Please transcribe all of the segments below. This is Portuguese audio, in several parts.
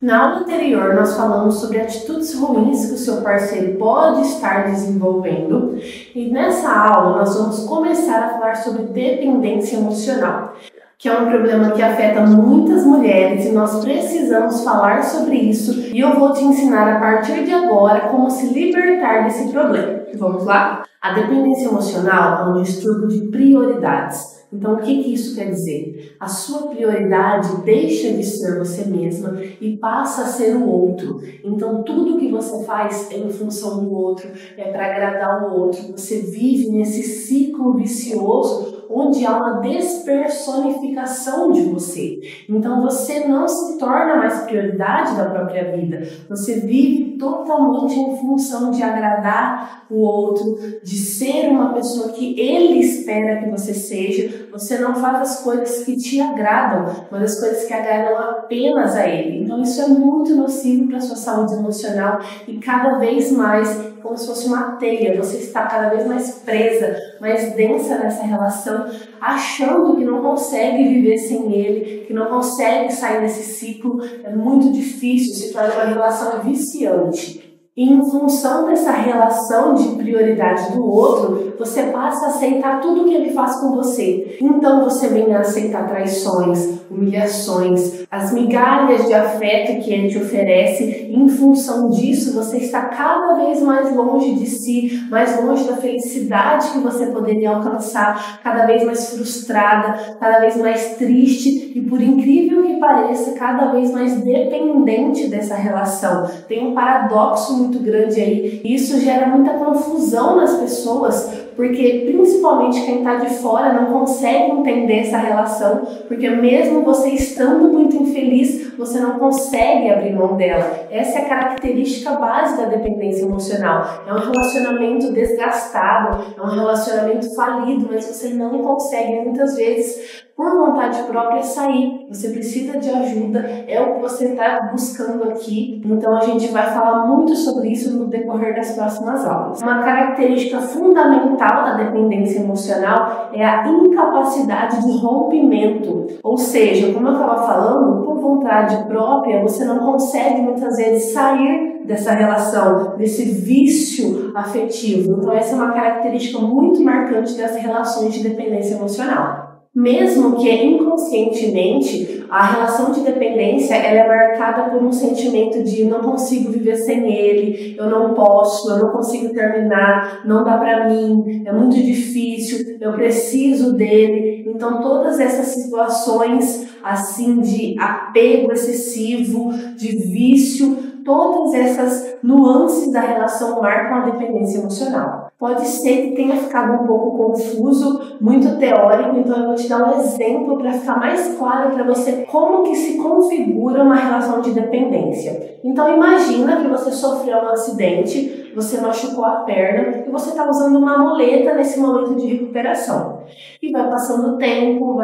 Na aula anterior, nós falamos sobre atitudes ruins que o seu parceiro pode estar desenvolvendo, e nessa aula nós vamos começar a falar sobre dependência emocional, que é um problema que afeta muitas mulheres e nós precisamos falar sobre isso, e eu vou te ensinar a partir de agora como se libertar desse problema. Vamos lá? A dependência emocional é um distúrbio de prioridades. Então, o que isso quer dizer? A sua prioridade deixa de ser você mesma e passa a ser o outro. Então, tudo que você faz é em função do outro, é para agradar o outro. Você vive nesse ciclo vicioso onde há uma despersonificação de você. Então, você não se torna mais prioridade da própria vida. Você vive totalmente em função de agradar o outro, de ser uma pessoa que ele espera que você seja. Você não faz as coisas que te agradam, mas as coisas que agradam apenas a ele. Então isso é muito nocivo para a sua saúde emocional e cada vez mais, como se fosse uma teia, você está cada vez mais presa, mais densa nessa relação, achando que não consegue viver sem ele, que não consegue sair desse ciclo. É muito difícil, se torna uma relação viciante. E em função dessa relação de prioridade do outro, você passa a aceitar tudo que ele faz com você. Então você vem a aceitar traições, humilhações, as migalhas de afeto que ele te oferece. E em função disso, você está cada vez mais longe de si, mais longe da felicidade que você poderia alcançar, cada vez mais frustrada, cada vez mais triste e, por incrível que pareça, cada vez mais dependente dessa relação. Tem um paradoxo muito grande aí. E isso gera muita confusão nas pessoas, porque principalmente quem está de fora não consegue entender essa relação, porque mesmo você estando muito infeliz, você não consegue abrir mão dela. Essa é a característica base da dependência emocional. É um relacionamento desgastado, é um relacionamento falido, mas você não consegue muitas vezes, por vontade própria, sair. Você precisa de ajuda, é o que você está buscando aqui. Então a gente vai falar muito sobre isso no decorrer das próximas aulas. Uma característica fundamental da dependência emocional é a incapacidade de rompimento. Ou seja, como eu estava falando, por vontade própria, você não consegue muitas vezes sair dessa relação, desse vício afetivo. Então essa é uma característica muito marcante das relações de dependência emocional. Mesmo que inconscientemente, a relação de dependência ela é marcada por um sentimento de não consigo viver sem ele, eu não posso, eu não consigo terminar, não dá pra mim, é muito difícil, eu preciso dele. Então todas essas situações assim de apego excessivo, de vício, todas essas nuances da relação marcam a dependência emocional. Pode ser que tenha ficado um pouco confuso, muito teórico, então eu vou te dar um exemplo para ficar mais claro para você como que se configura uma relação de dependência. Então imagina que você sofreu um acidente, você machucou a perna e você está usando uma muleta nesse momento de recuperação. E vai passando o tempo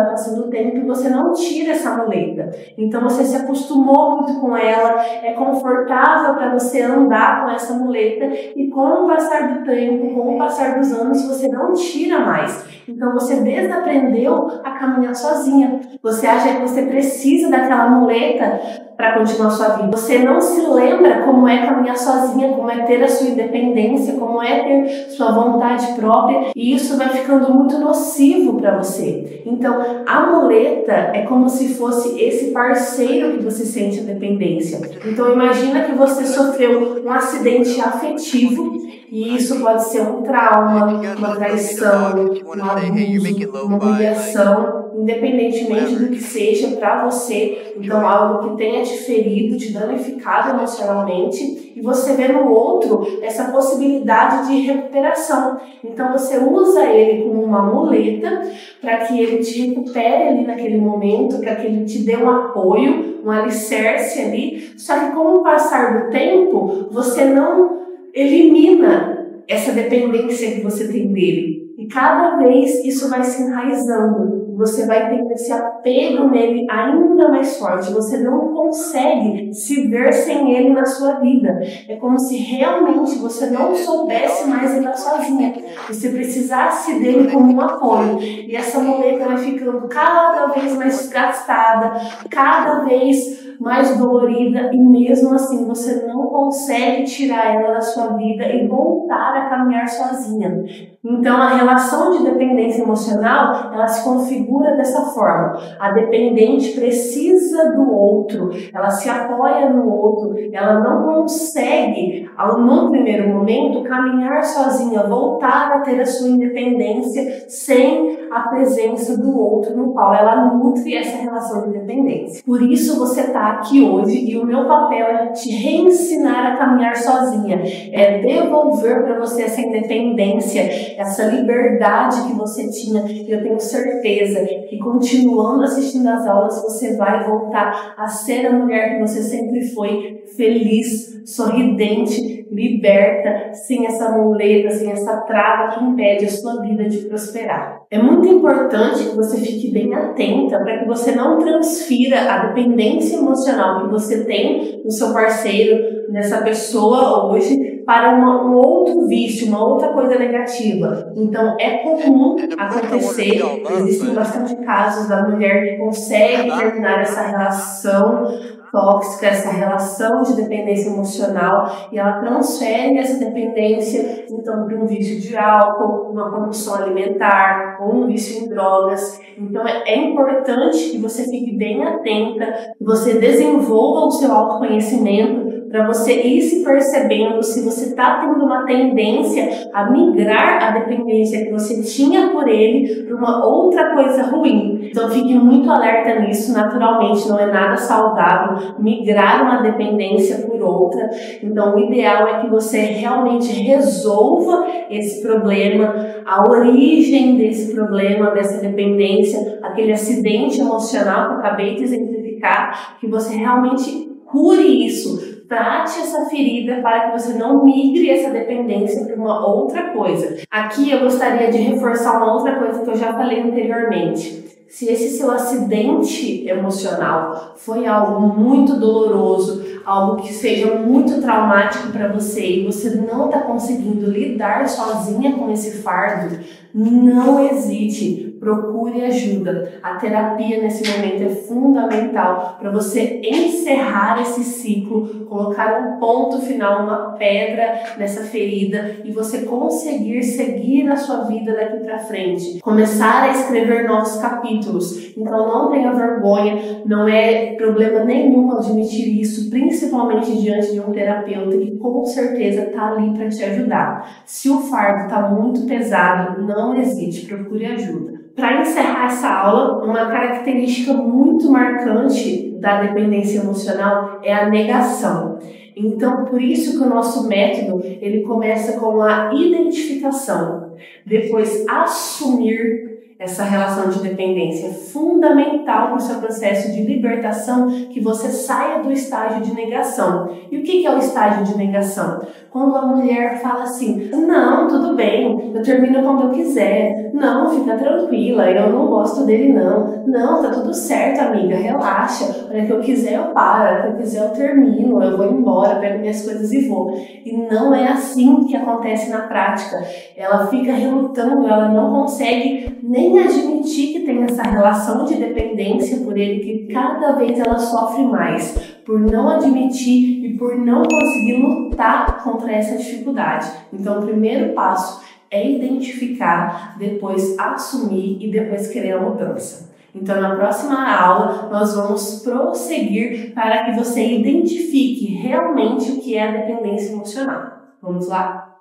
e você não tira essa muleta. Então você se acostumou muito com ela, é confortável para você andar com essa muleta e com o passar do tempo, com o passar dos anos, você não tira mais. Então você desaprendeu a caminhar sozinha. Você acha que você precisa daquela muleta para continuar sua vida. Você não se lembra como é caminhar sozinha, como é ter a sua independência, como é ter sua vontade própria, e isso vai ficando muito nocivo para você. Então, a muleta é como se fosse esse parceiro que você sente a dependência. Então, imagina que você sofreu um acidente afetivo, e isso pode ser um trauma, uma traição, um abuso, uma humilhação, independentemente do que seja para você. Então, algo que tenha te ferido, te danificado emocionalmente, e você vê no outro essa possibilidade de recuperação. Então, você usa ele como uma muleta para que ele te recupere ali naquele momento, para que ele te dê um apoio, um alicerce ali. Só que com o passar do tempo, você não elimina essa dependência que você tem dele. E cada vez isso vai se enraizando. Você vai ter esse apego nele ainda mais forte. Você não consegue se ver sem ele na sua vida. É como se realmente você não soubesse mais andar sozinha. Você precisasse dele como um apoio. E essa muleta vai ficando cada vez mais desgastada, cada vez mais dolorida e mesmo assim você não consegue tirar ela da sua vida e voltar a caminhar sozinha. Então a relação de dependência emocional, ela se configura dessa forma. A dependente precisa do outro, ela se apoia no outro, ela não consegue, no primeiro momento, caminhar sozinha, voltar a ter a sua independência sem a presença do outro, no qual ela nutre essa relação de dependência. Por isso você está aqui hoje e o meu papel é te reensinar a caminhar sozinha, é devolver para você essa independência, essa liberdade que você tinha. E eu tenho certeza que continuando assistindo às aulas você vai voltar a ser a mulher que você sempre foi, feliz, sorridente, liberta, sem essa muleta, sem essa trava que impede a sua vida de prosperar. É muito importante que você fique bem atenta para que você não transfira a dependência emocional que você tem no seu parceiro, nessa pessoa hoje, para um outro vício, uma outra coisa negativa. Então é comum acontecer, existem bastante casos da mulher que consegue terminar essa relação tóxica, essa relação de dependência emocional, e ela transfere essa dependência então para um vício de álcool, uma compulsão alimentar ou um vício em drogas. Então é importante que você fique bem atenta, que você desenvolva o seu autoconhecimento para você ir se percebendo se você está tendo uma tendência a migrar a dependência que você tinha por ele para uma outra coisa ruim. Então fique muito alerta nisso, naturalmente não é nada saudável migrar uma dependência por outra. Então o ideal é que você realmente resolva esse problema, a origem desse problema, dessa dependência, aquele acidente emocional que eu acabei de exemplificar, que você realmente cure isso. Trate essa ferida para que você não migre essa dependência para uma outra coisa. Aqui eu gostaria de reforçar uma outra coisa que eu já falei anteriormente. Se esse seu acidente emocional foi algo muito doloroso, algo que seja muito traumático para você e você não está conseguindo lidar sozinha com esse fardo, não hesite, procure ajuda. A terapia nesse momento é fundamental para você encerrar esse ciclo, colocar um ponto final, uma pedra nessa ferida e você conseguir seguir a sua vida daqui para frente. Começar a escrever novos capítulos. Então não tenha vergonha, não é problema nenhum admitir isso, principalmente diante de um terapeuta que com certeza está ali para te ajudar. Se o fardo está muito pesado, não hesite, procure ajuda. Para encerrar essa aula, uma característica muito marcante da dependência emocional é a negação. Então, por isso que o nosso método, ele começa com a identificação, depois assumir essa relação de dependência. É fundamental para o seu processo de libertação que você saia do estágio de negação. E o que é o estágio de negação? Quando a mulher fala assim, não, tudo bem, eu termino quando eu quiser, não, fica tranquila, eu não gosto dele não, tá tudo certo amiga, relaxa, olha que eu quiser eu paro, que eu quiser eu termino, eu vou embora, pego minhas coisas e vou. E não é assim que acontece na prática. Ela fica relutando, ela não consegue nem admitir que tem essa relação de dependência por ele, que cada vez ela sofre mais por não admitir e por não conseguir lutar contra essa dificuldade. Então, o primeiro passo é identificar, depois assumir e depois querer a mudança. Então, na próxima aula, nós vamos prosseguir para que você identifique realmente o que é a dependência emocional. Vamos lá?